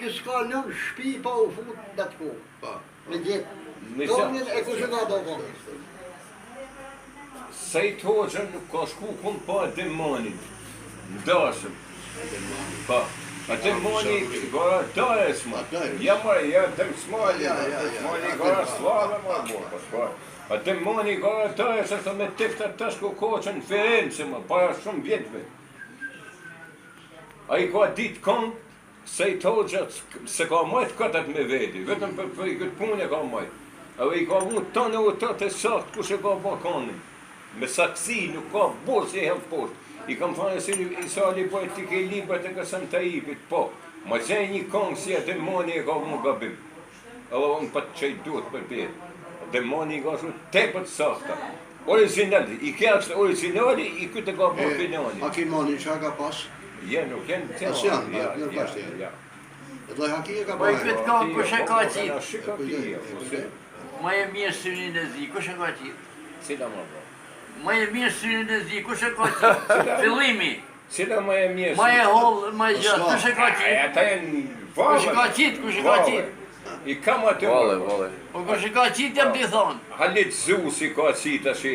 që s'ka në shpi pa u fut në atë kohë. Me gjithë. Tonin e kushe ka do konë. Sejt Hoxha nuk ka shku kun pa demonin. Ndashëm. Pa. A demoni gara dajes ma. Ja dem smali. Smali gara slave ma bo. A demoni gara dajes e me tifta tash ku koqën Firenze ma, para shumë vjetëve. A I ka ditë kënd, Sejt Hoxha se ka majtë katët me veti, vetëm për I këtë punë e ka majtë. A I ka mu tënë u tëtë e saktë kush e ka bakanin. Me saksi nuk ka borë si e hem poshtë. I kam thënë se I sali bëjt t'i ke libët e kësëm të ipit, po. Ma qenë një kongë si e demoni e ka mu gabim. Edhe unë për që I duhet për bjetë. Demoni I ka shumë tepët sakta. Originali, I kështë originali, I këtë ka bërë finali. Hakimani që ka pas? Je, nuk jenë të As janë, nuk është jenë. E doj haki e ka Po I bërë. këtë ka kush e ka qitë? Shika pije. Ma e mirë synin e zi, kush e ka qitë? Cila ma bërë? Ma e mirë synin e zi, kush e ka qitë? Fillimi. Cila ma e mirë? Ma e hollë, ma e gjatë, kush e ka qitë? Ata jenë Kush e ka valë. qitë, kush e ka qitë? I kam atë Vale. Po kush e ka qitë jam t'i thonë. Halit Zusi ka qita që